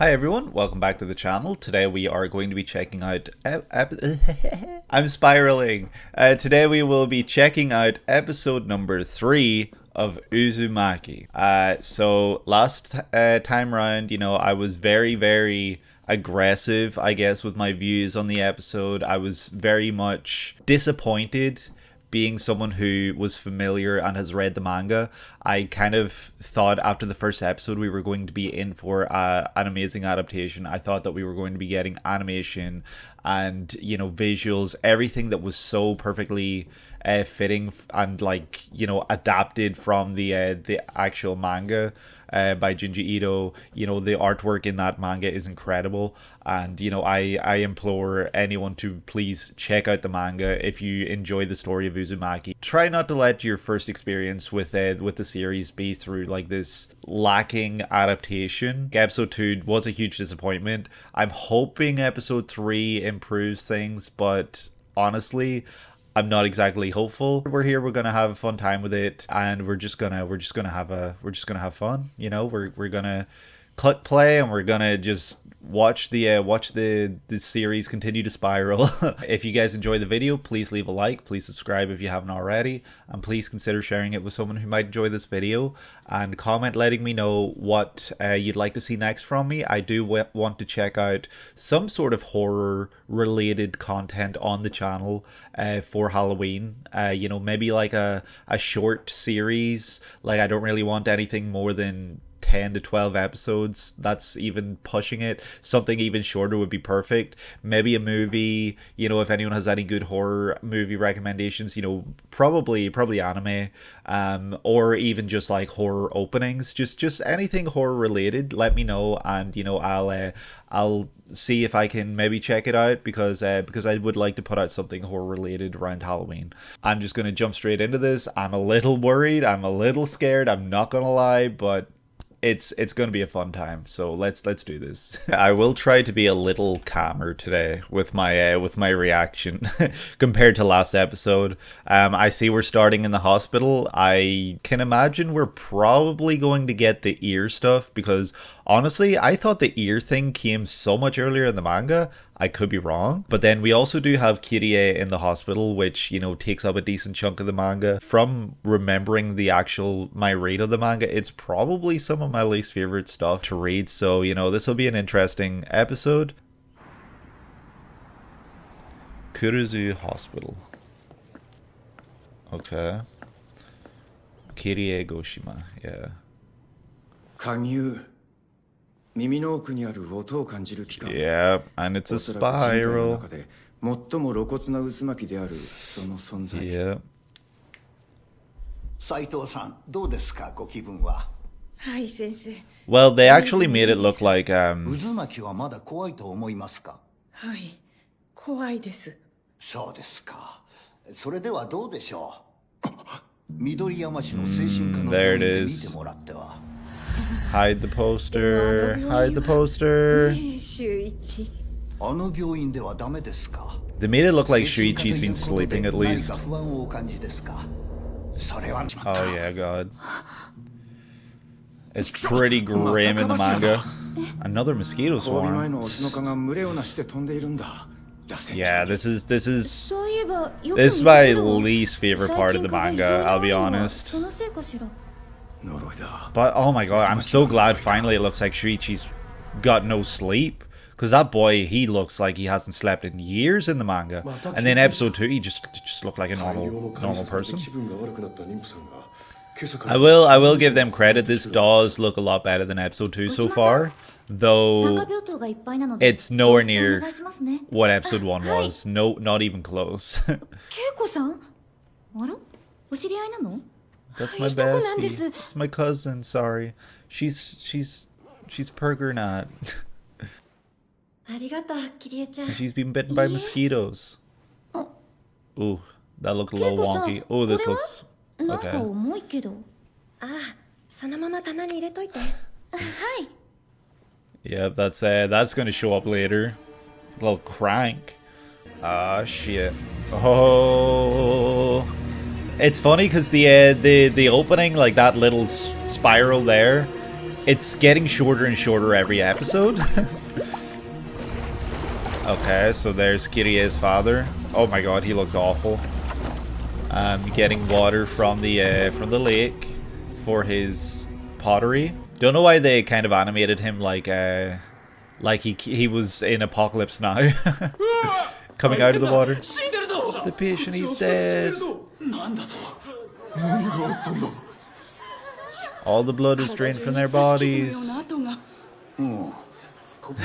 Hi everyone, welcome back to the channel. Today we are going to be checking out I'm spiraling. Today we will be checking out episode number 3 of Uzumaki. So last time round, I was very aggressive, I guess, with my views on the episode. I was very much disappointed. Being someone who was familiar and has read the manga, I kind of thought after the first episode we were going to be in for an amazing adaptation. I thought that we were going to be getting animation and, visuals, everything that was so perfectly fitting and adapted from the actual manga by Junji Ito. The artwork in that manga is incredible, and I implore anyone to please check out the manga if you enjoy the story of Uzumaki. Try not to let your first experience with the series be through this lacking adaptation. Episode 2 was a huge disappointment. I'm hoping episode 3 improves things, but honestly, I'm not exactly hopeful. We're here, we're gonna have a fun time with it, and we're just gonna have fun. We're gonna click play and we're gonna just watch the series continue to spiral. If you guys enjoy the video, please leave a like, please subscribe if you haven't already, and please consider sharing it with someone who might enjoy this video, and comment letting me know what you'd like to see next from me. I do want to check out some sort of horror related content on the channel for Halloween. Maybe like a short series. I don't really want anything more than 10 to 12 episodes. That's even pushing it. Something even shorter would be perfect. Maybe a movie, if anyone has any good horror movie recommendations, probably anime, or even just horror openings, just anything horror related, let me know, and I'll see if I can maybe check it out, because I would like to put out something horror related around Halloween. I'm just going to jump straight into this. I'm a little worried, I'm a little scared, I'm not gonna lie, but it's going to be a fun time, so let's do this. I will try to be a little calmer today with my reaction compared to last episode. I see we're starting in the hospital. I can imagine we're probably going to get the ear stuff, because honestly, I thought the ear thing came so much earlier in the manga. I could be wrong. But then we also do have Kirie in the hospital, which, takes up a decent chunk of the manga. From remembering my read of the manga, it's probably some of my least favorite stuff to read. So, this will be an interesting episode. Kuruzu Hospital. Okay. Kirie Goshima, yeah. Yeah, and it's a spiral. Yeah. Well, they actually made it look like there it is. Hide the poster. Hide the poster. They made it look like Shuichi's been sleeping at least. Oh yeah, God. It's pretty grim in the manga. Another mosquito swarm. Yeah, this is my least favorite part of the manga, I'll be honest. But oh my god, I'm so glad finally it looks like Shuichi's got no sleep. Because that boy, he looks like he hasn't slept in years in the manga. And then episode 2, he just looked like a normal person. I will give them credit. This does look a lot better than episode 2 so far. Though it's nowhere near what episode 1 was. No, not even close. That's my bestie. It's my cousin, sorry. She's Pergernat. And she's been bitten by mosquitoes. Ooh, that looked a little wonky. Oh, this looks okay. Yeah, that's gonna show up later. A little crank. Ah, shit. Oh. It's funny because the opening, like that little spiral there, It's getting shorter and shorter every episode. Okay, so there's Kirie's father. Oh my god, he looks awful. Getting water from the lake for his pottery. Don't know why they kind of animated him like he was in Apocalypse Now. Coming out of the water. The patient, he's dead. All the blood is drained from their bodies.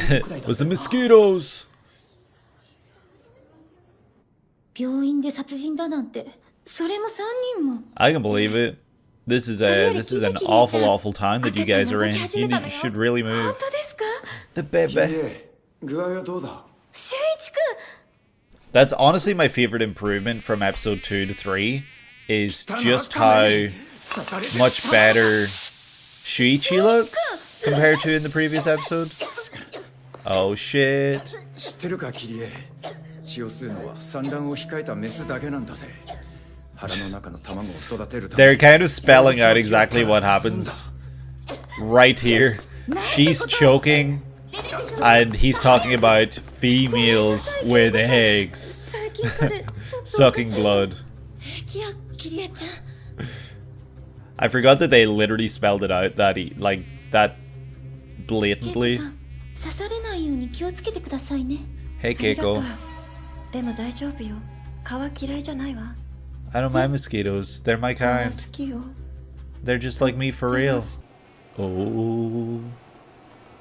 It was the mosquitoes. I can believe it. This is an awful time that you guys are in. You should really move. The baby. That's honestly my favorite improvement from episode 2 to 3 is just how much better Shuichi looks compared to in the previous episode. Oh shit. They're kind of spelling out exactly what happens right here. She's choking and he's talking about females with eggs sucking blood. I forgot that they literally spelled it out that that blatantly. Hey Keiko. I don't mind mosquitoes. They're my kind. They're just like me for real. Oh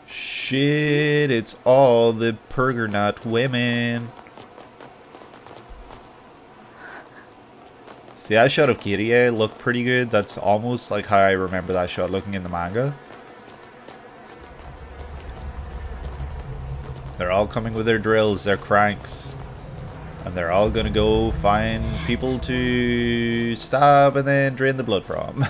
shit, it's all the Purgernut women. See, that shot of Kirie looked pretty good. That's almost like how I remember that shot looking in the manga. They're all coming with their drills, their cranks. And they're all gonna go find people to stab and then drain the blood from.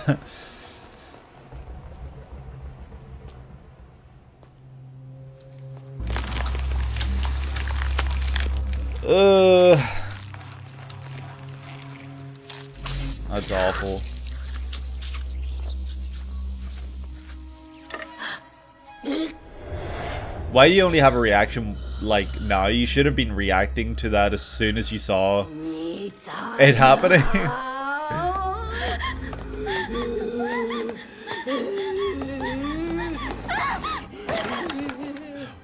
That's awful. Why do you only have a reaction like now? You should have been reacting to that as soon as you saw it happening.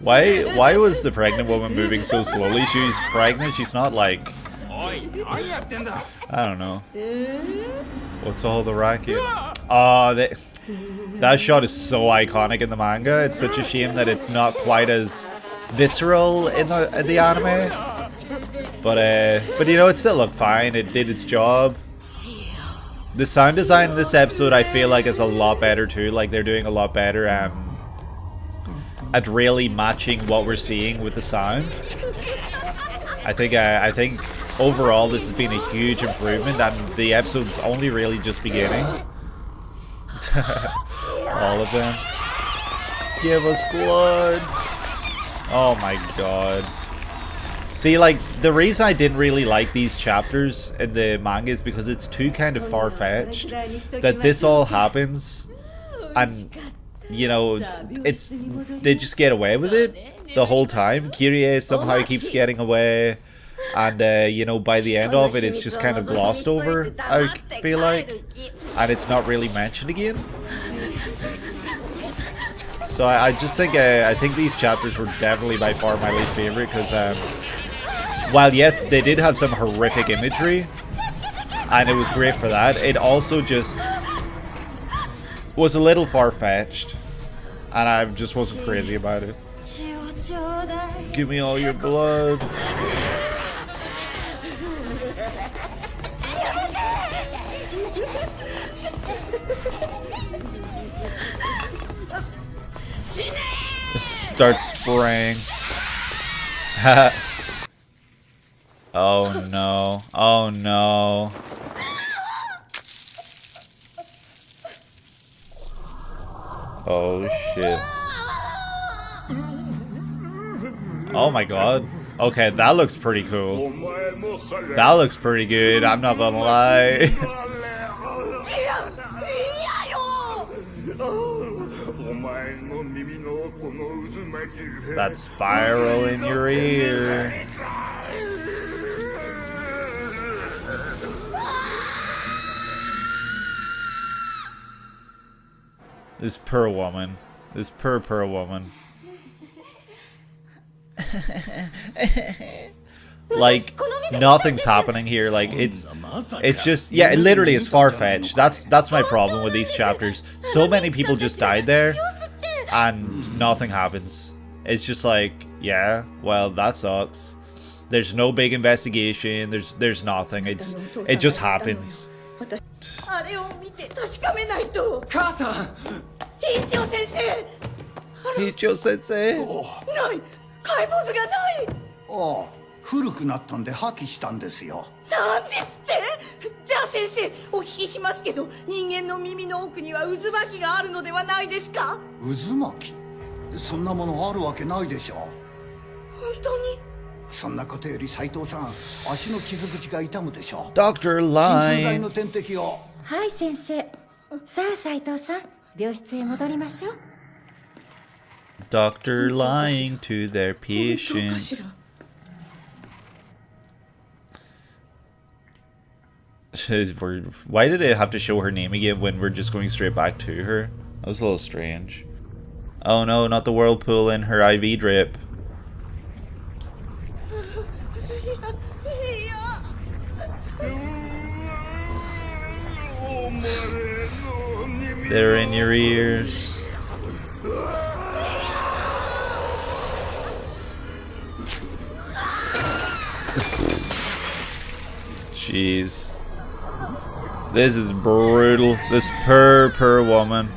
Why was the pregnant woman moving so slowly? She's pregnant, she's not like... I don't know. What's all the racket? Oh, that shot is so iconic in the manga. It's such a shame that it's not quite as visceral in the anime. But you know, it still looked fine. It did its job. The sound design in this episode, I feel like, is a lot better too. Like, they're doing a lot better at really matching what we're seeing with the sound. I think overall this has been a huge improvement, and the episode's only really just beginning. All of them. Give us blood. Oh my god. See, like, the reason I didn't really like these chapters in the manga is because it's too kind of far-fetched that this all happens and, you know, they just get away with it the whole time. Kirie somehow keeps getting away, and you know, by the end of it, it's just kind of glossed over, I feel like, and it's not really mentioned again. So I just think I think these chapters were definitely by far my least favorite, because while yes, they did have some horrific imagery, and it was great for that, it also just was a little far-fetched, and I just wasn't crazy about it. Give me all your blood. Start spraying. Oh no. Oh no. Oh shit. Oh my god. Okay, that looks pretty cool. That looks pretty good, I'm not gonna lie. That spiral in your ear. This poor woman. This poor woman. Like, nothing's happening here. Like, it's just, yeah, literally it's far-fetched. That's my problem with these chapters. So many people just died there and nothing happens. It's just like, yeah, well, that sucks. There's no big investigation. There's nothing. It just happens. Hicho sensei. ああ、古くなったんで破棄したんですよ。なんですって？じゃあ先生、お聞きしますけど、人間の耳の奥には渦巻きがあるのではないですか？渦巻き？そんなものあるわけないでしょ。本当に？そんなことより斉藤さん、足の傷口が痛むでしょ。Dr. 鎮痛剤の点滴を。はい先生。さあ斉藤さん、病室へ戻りましょう。Doctor lying to their patient. Why did it have to show her name again when we're just going straight back to her? That was a little strange. Oh no, not the whirlpool in her IV drip. They're in your ears. Jeez. This is brutal. This poor woman.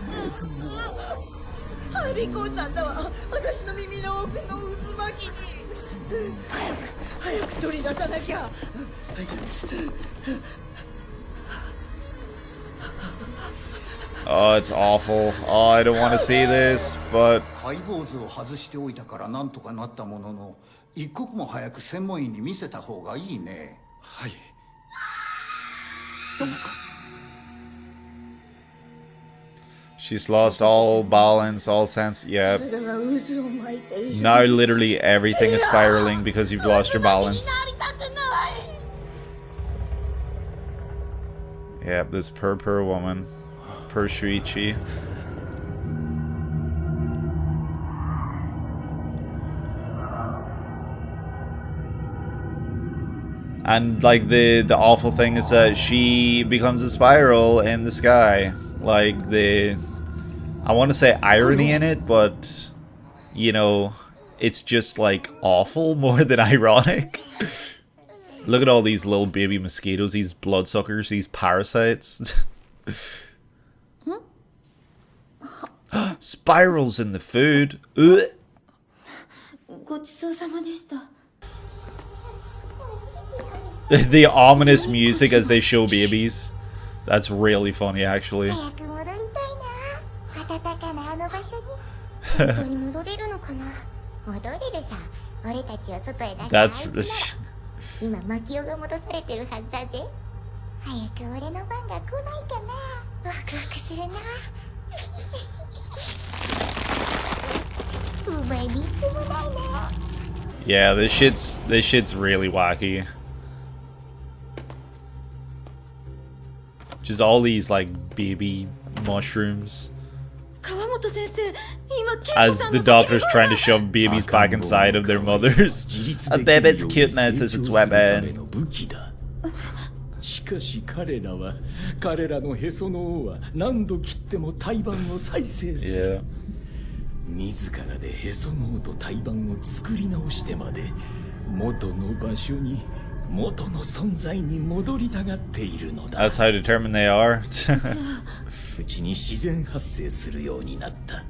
Oh, it's awful. Oh, I don't want to see this, but... 解剖図を外しておいたからなんとかなったものの、一刻も早く専門医に見せた方がいいね。はい。She's lost all balance, all sense. Yep. Now literally everything is spiraling because you've lost your balance. Yep, this poor woman. Poor Shuichi. And like the awful thing is that she becomes a spiral in the sky. Like I want to say irony in it, but you know, it's just like awful more than ironic. Look at all these little baby mosquitoes, these bloodsuckers, these parasites. Spirals in the food. Ugh. The ominous music as they show babies. That's really funny, actually. That's... Yeah, this shit's really wacky. Just all these like baby mushrooms. As the doctor's trying to shove babies back inside of their mothers. A baby's cuteness is its weapon. Yeah. 自らでへその緒と胎盤を作り直してまで元の場所に元の存在に戻りたがっているのだ。 That's how determined they are. うちに自然発生するようになった。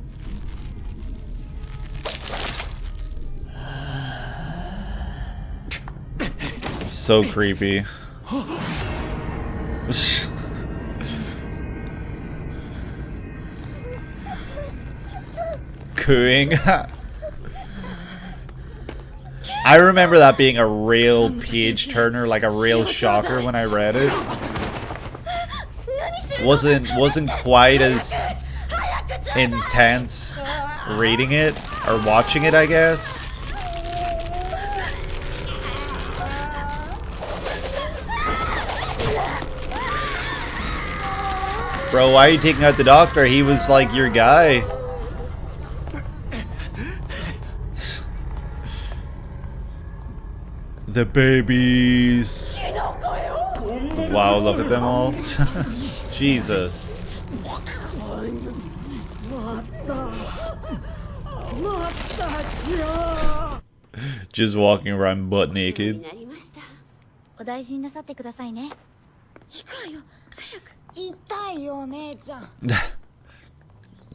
So creepy. Cooing. I remember that being a real page turner, like a real shocker when I read it. Wasn't quite as intense reading it. Or watching it, I guess. Bro, why are you taking out the doctor? He was like your guy. The babies. Wow, look at them all. Jesus. Just walking around butt naked. お大事になさってくださいね。行くわよ。早く。痛いよ、姉ちゃん。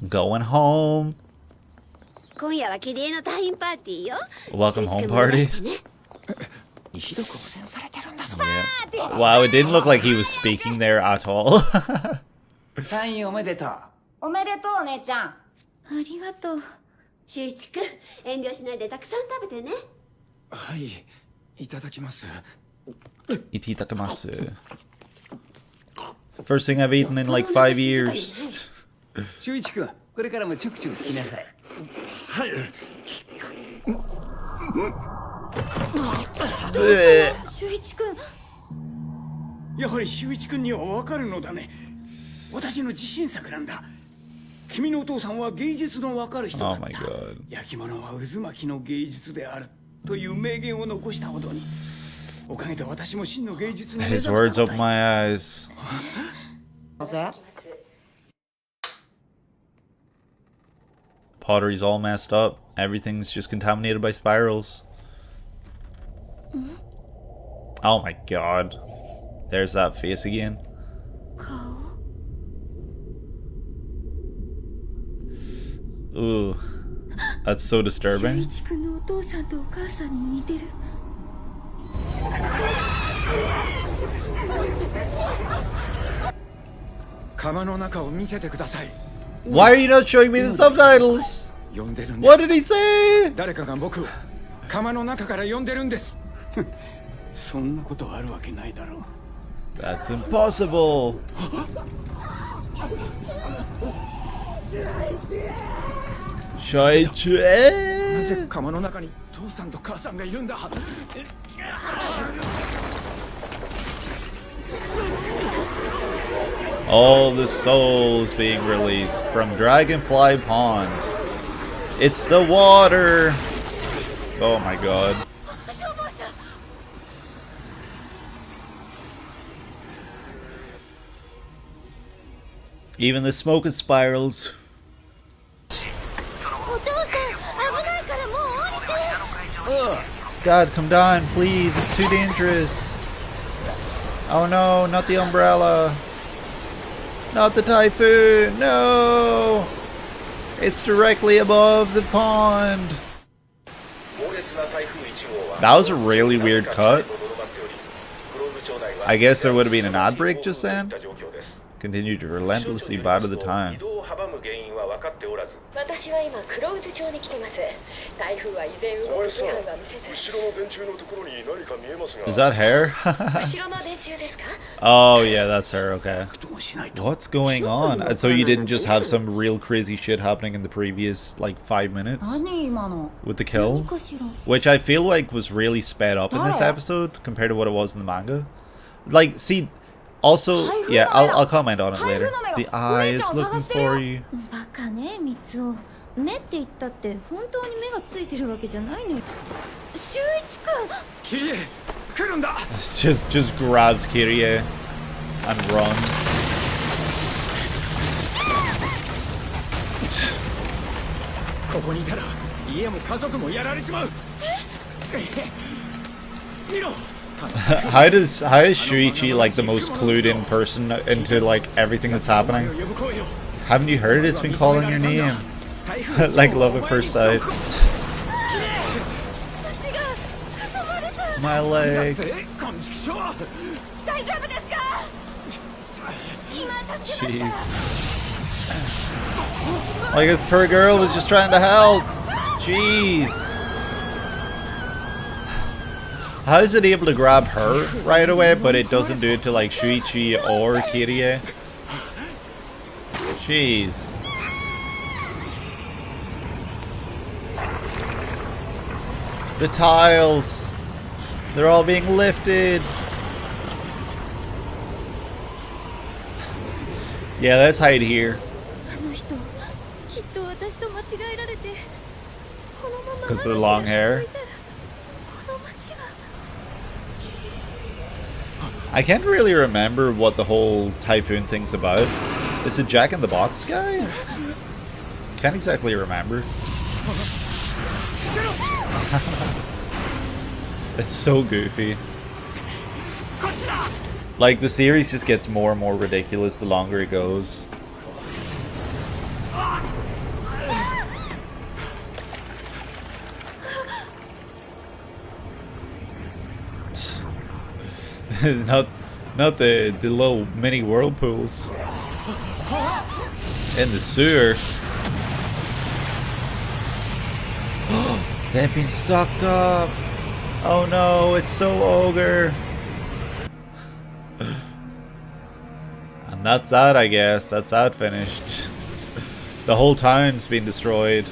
Going home. 今夜は綺麗の退院パーティーよ。 Welcome home party. ひどく汚染されてるんだぞ。 Yeah. Wow, it didn't look like he was speaking there at all. 退院おめでとう。おめでとう、姉ちゃん。ありがとう。修一くん、遠慮しないでたくさん食べてね。はい、いただきます。 Ititakamatsu. It's the first thing I've eaten in like 5 years. 修一くん、これからもちょくちょく来なさい。はい。修一くん。やはり修一くんにはわかるのだね。私の自信作なんだ。君のお父さんは芸術のわかる人だった。 Oh my god. 焼き物は渦巻きの芸術であるという名言を残したほどに。おかげで私も真の芸術に目覚 His め words たの opened だ。 my eyes. Pottery's all messed up. Everything's just contaminated by spirals. Oh my god. There's that face again. Ooh. That's so disturbing. 一くんのお父さんとお母さんに似てる。釜の中を見せてください。 Why are you not showing me the subtitles? 呼んでるんで What す。 did he say? 誰かが僕を釜の中から呼んでるんです。そんなことあるわけないだろう。 That's impossible. Shaichu. なぜ釜の中に父さんと母さんがいるんだ。 All the souls being released from Dragonfly Pond. It's the water. Oh my god. Even the smoke and spirals. お父さん、危ないからもう降りて。 God, come down, please. It's too dangerous. Oh no, not the umbrella. Not the typhoon. No. It's directly above the pond. That was a really weird cut. I guess there would have been an ad break just then. Continued to relentlessly battle the time. 私は今黒渦町に来てます。台風は依然動く気配は見せず。 Is that her? 後ろの電柱ですか？ Oh yeah, that's her. Okay. What's going on? So you didn't just have some real crazy shit happening in the previous like 5 minutes 何今の。 with the kill, かしら。 which I feel like was really sped up in this episode compared to what it was in the manga. Like, see, also, yeah, I'll comment on it later. The eye is looking for you. バカね、ミツオ。目って言ったって本当に目がついてるわけじゃないのよ。修一くん。キリエ、来るんだ。 Just grabs Kirie and runs. ここにいたら家も家族もやられちまう。見ろ。 How is Shuichi like the most clued in person into like everything that's happening? Haven't you heard it? It's been calling your name. Like love at first sight. My leg. 大丈夫ですか？ Jeez. Like this poor girl was just trying to help. Jeez. How is it able to grab her right away, but it doesn't do it to like Shuichi or Kirie? Jeez. The tiles! They're all being lifted! Yeah, let's hide here. Because of the long hair. I can't really remember what the whole typhoon thing's about. Is it Jack in the Box guy? Can't exactly remember. It's so goofy. Like, the series just gets more and more ridiculous the longer it goes. not the little mini whirlpools in the sewer. They've been sucked up. Oh no, it's so ogre. And that's that, I guess. That's that finished. The whole town's been destroyed.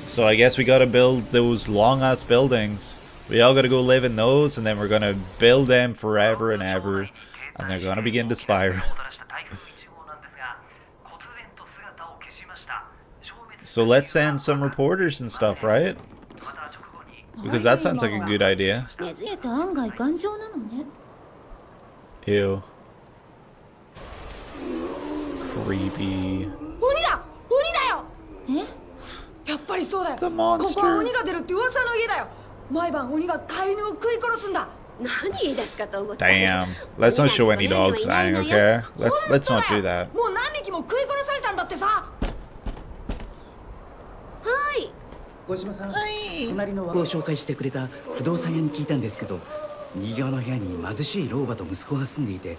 So I guess we gotta build those long ass buildings. We all gotta go live in those, and then we're gonna build them forever and ever. And they're gonna begin to spiral. So let's send some reporters and stuff, right? Because that sounds like a good idea. Ew. Creepy. It's the monster. Damn. Let's not show any dogs dying, okay? Let's not do that. 小島さん、隣のを紹介してくれた不動産屋に聞いたんですけど、右側の部屋に貧しい老婆と息子が住んでいて、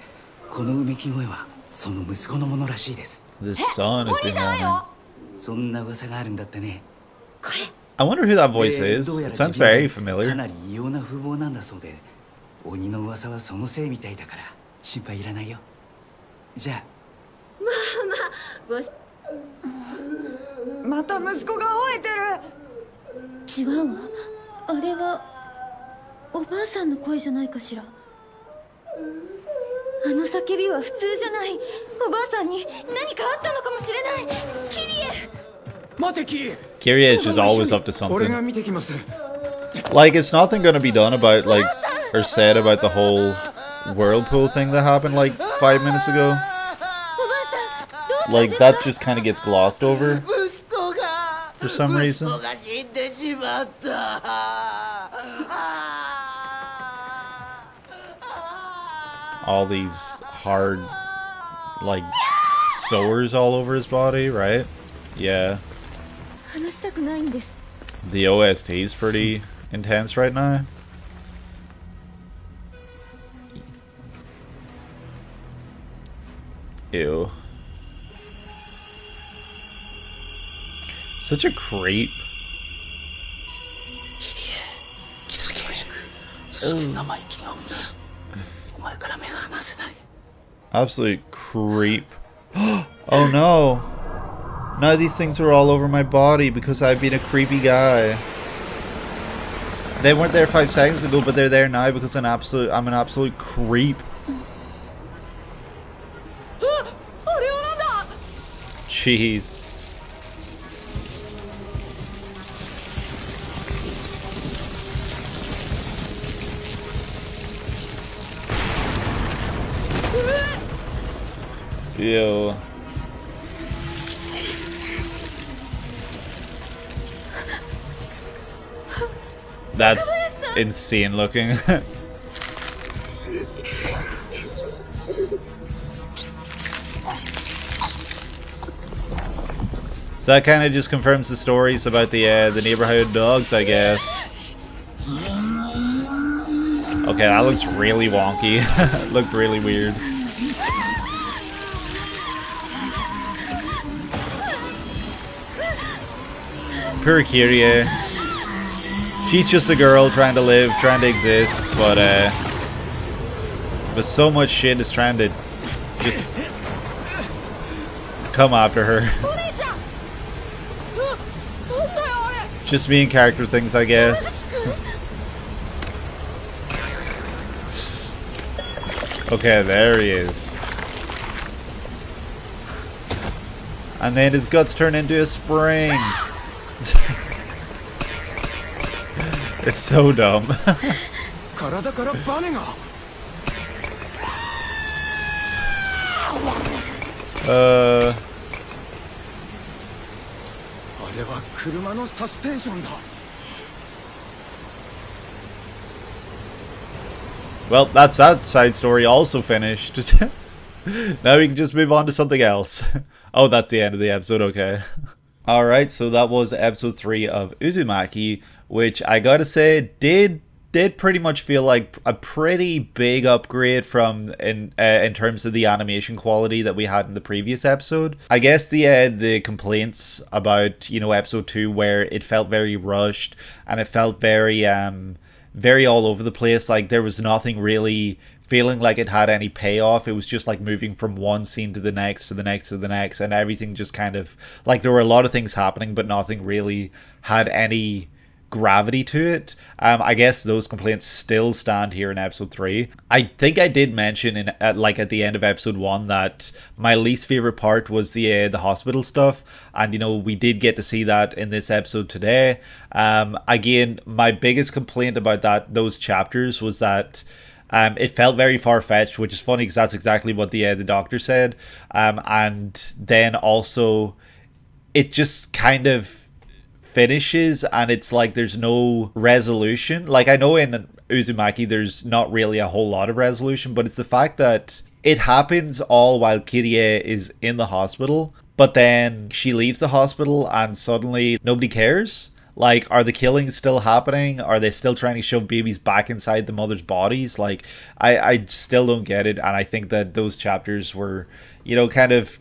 このうめき声はその息子のものらしいです。The son has been moaning. そんな噂があるんだってね。I wonder who that voice is. It sounds very か familiar. なり異様な風貌なんだそうで、鬼の噂はそのせいみたいだから心配いらないよ。じゃあ。また息子が吠えてる。違うわ。あれはおばあさんの声じゃないかしら。あの叫びは普通じゃない。おばあさんに何かあったのかもしれない。キリエ。待てキリエ。 Kyrie is just always up to something. 俺が見てきます。 Like, it's nothing gonna be done about, like, or said about the whole whirlpool thing that happened like 5 minutes ago. Like, that just kind of gets glossed over for some reason. All these hard, like, sores all over his body, right? Yeah. The OST is pretty intense right now. Ew. Such a creep. Absolute creep. Oh no. Now these things are all over my body because I've been a creepy guy. They weren't there 5 seconds ago, but they're there now because I'm an absolute creep. Jeez. Ew. That's insane looking. So that kind of just confirms the stories about the neighborhood dogs, I guess. Okay, that looks really wonky. It looked really weird. Poor Kyrie. She's just a girl trying to live, trying to exist, but so much shit is trying to just come after her. Just being character things, I guess. Okay, there he is. And then his guts turn into a spring. It's so dumb. Well, that's that side story also finished. Now we can just move on to something else. Oh, that's the end of the episode, okay. Alright, so that was episode 3 of Uzumaki, which I gotta say did pretty much feel like a pretty big upgrade from in terms of the animation quality that we had in the previous episode. I guess the complaints about, you know, episode 2 where it felt very rushed and it felt very very all over the place, like there was nothing really feeling like it had any payoff. It was just like moving from one scene to the next to the next to the next, and everything just kind of like there were a lot of things happening but nothing really had any gravity to it. I guess those complaints still stand here in episode 3. I think I did mention at the end of episode 1 that my least favorite part was the hospital stuff, and you know, we did get to see that in this episode today. Again, my biggest complaint about those chapters was that it felt very far-fetched, which is funny because that's exactly what the doctor said. And then also it just kind of finishes and it's like there's no resolution. Like, I know in Uzumaki there's not really a whole lot of resolution, but it's the fact that it happens all while Kirie is in the hospital, but then she leaves the hospital and suddenly nobody cares. Like, are the killings still happening? Are they still trying to shove babies back inside the mother's bodies? Like, I still don't get it, and I think that those chapters were, you know, kind of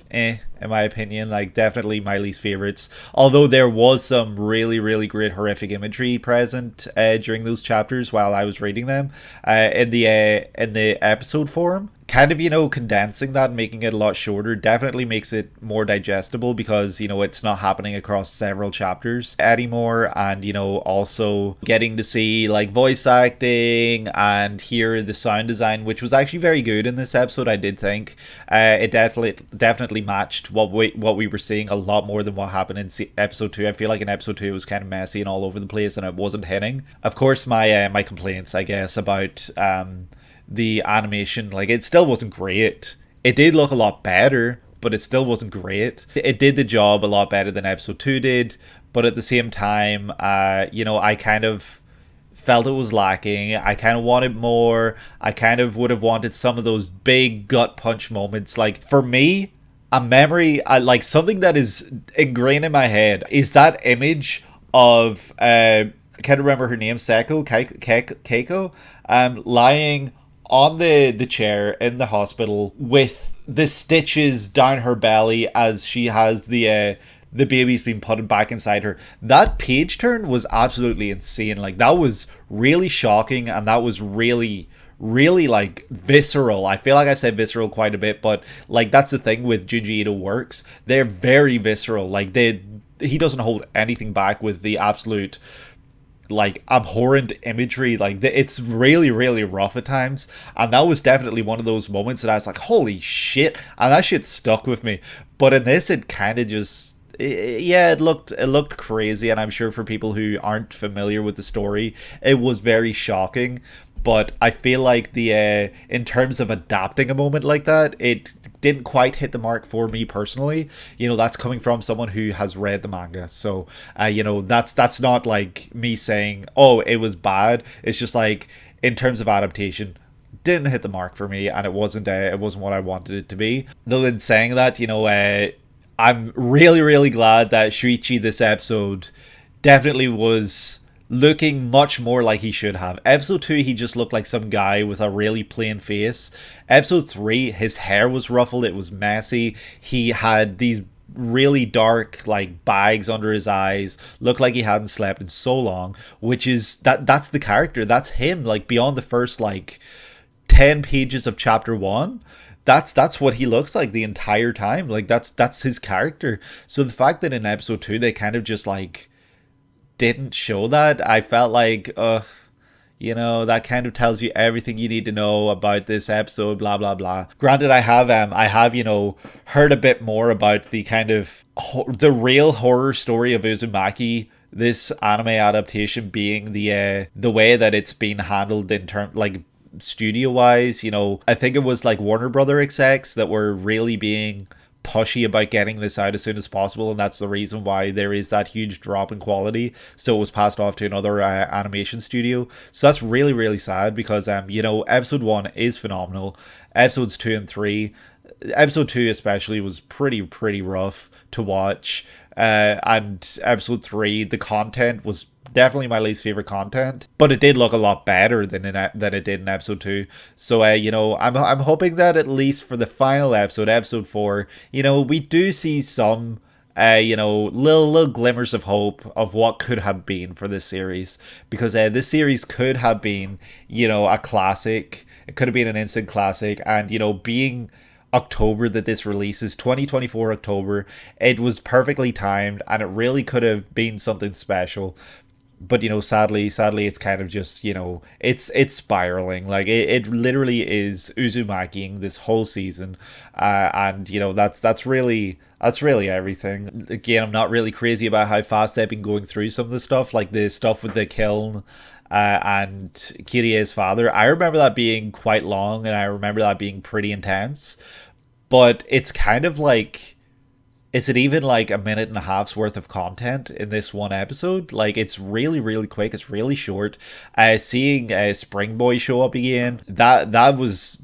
in my opinion, like definitely my least favorites. Although there was some really, really great horrific imagery present during those chapters while I was reading them in the episode form. Kind of, you know, condensing that and making it a lot shorter definitely makes it more digestible because, you know, it's not happening across several chapters anymore. And, you know, also getting to see like voice acting and hear the sound design, which was actually very good in this episode. I did think it definitely matched what we were seeing a lot more than what happened in episode 2. I feel like in episode 2 it was kind of messy and all over the place and it wasn't hitting. Of course, my complaints, I guess, about the animation, like, it still wasn't great. It did look a lot better, but it still wasn't great. It did the job a lot better than episode 2 did, but at the same time, you know, I kind of felt it was lacking. I kind of wanted more. I kind of would have wanted some of those big gut punch moments. Like, for me, a memory, like something that is ingrained in my head is that image of I can't remember her name, Keiko, lying on the chair in the hospital with the stitches down her belly as she has the baby's been put back inside her. That page turn was absolutely insane. Like, that was really shocking, and that was really like visceral. I feel like I've said visceral quite a bit, but like that's the thing with Junji Ito works. They're very visceral. Like, he doesn't hold anything back with the absolute like abhorrent imagery. Like, it's really, really rough at times, and that was definitely one of those moments that I was like, holy shit, and that shit stuck with me. But in this, it kind of just, it looked crazy, and I'm sure for people who aren't familiar with the story, it was very shocking. But I feel like in terms of adapting a moment like that, it didn't quite hit the mark for me personally. You know, that's coming from someone who has read the manga. So, you know, that's not like me saying, oh, it was bad. It's just like, in terms of adaptation, didn't hit the mark for me, and it wasn't what I wanted it to be. Though in saying that, you know, I'm really, really glad that Shuichi this episode definitely was looking much more like he should have. Episode 2, he just looked like some guy with a really plain face. Episode 3, his hair was ruffled, it was messy. He had these really dark like bags under his eyes, looked like he hadn't slept in so long, which is that's the character, that's him. Like, beyond the first like 10 pages of chapter 1, that's what he looks like the entire time. Like, that's his character. So the fact that in episode 2 they kind of just like didn't show that, I felt like You know, that kind of tells you everything you need to know about this episode, blah, blah, blah. Granted, I have, you know, heard a bit more about the kind of, the real horror story of Uzumaki, this anime adaptation being the way that it's been handled in terms, like, studio wise. You know, I think it was like Warner Brother execs that were really being pushy about getting this out as soon as possible, and that's the reason why there is that huge drop in quality. So it was passed off to another animation studio. So that's really, really sad, because you know, episode 1 is phenomenal. Episodes 2 and 3, episode 2 especially, was pretty rough to watch, and episode 3, the content was definitely my least favorite content, but it did look a lot better than it did in episode 2. So you know, I'm hoping that at least for the final episode, episode 4, you know, we do see some you know, little glimmers of hope of what could have been for this series, because this series could have been, you know, a classic. It could have been an instant classic, and you know, being October that this releases, 2024 October, it was perfectly timed, and it really could have been something special. But you know, sadly, it's kind of just, you know, it's spiraling. Like it literally is Uzumakiing this whole season, and you know, that's really everything. Again, I'm not really crazy about how fast they've been going through some of the stuff, like the stuff with the kiln and Kirie's father. I remember that being quite long, and I remember that being pretty intense. But it's kind of like, is it even like a minute and a half's worth of content in this one episode? Like, it's really quick. It's really short. Seeing Spring Boy show up again, that was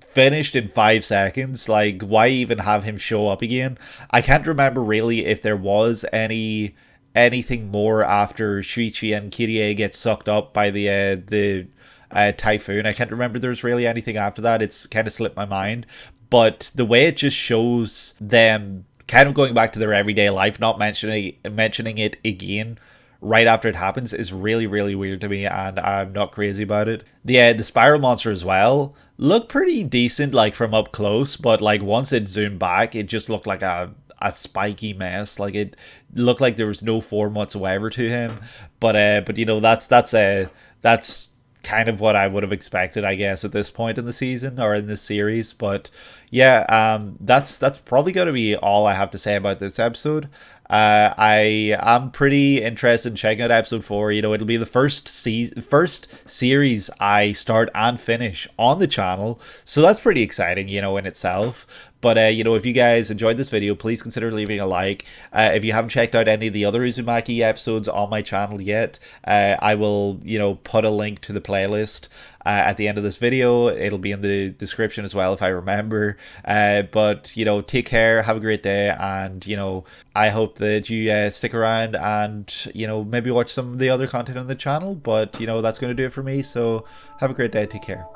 finished in 5 seconds. Like, why even have him show up again? I can't remember really if there was anything more after Shuichi and Kirie get sucked up by the typhoon. I can't remember there's really anything after that. It's kind of slipped my mind. But the way it just shows them kind of going back to their everyday life, not mentioning it again right after it happens, is really weird to me, and I'm not crazy about it. The spiral monster as well looked pretty decent, like from up close, but like once it zoomed back, it just looked like a spiky mess. Like it looked like there was no form whatsoever to him. But you know, that's kind of what I would have expected, I guess, at this point in the season or in this series. But yeah, that's probably going to be all I have to say about this episode. I am pretty interested in checking out episode 4. You know, it'll be the first series I start and finish on the channel, so that's pretty exciting, you know, in itself. But you know, if you guys enjoyed this video, please consider leaving a like. If you haven't checked out any of the other Uzumaki episodes on my channel yet, I will, you know, put a link to the playlist at the end of this video. It'll be in the description as well if I remember. But you know, take care, have a great day, and you know, I hope that you stick around and, you know, maybe watch some of the other content on the channel. But you know, that's going to do it for me, so have a great day, take care.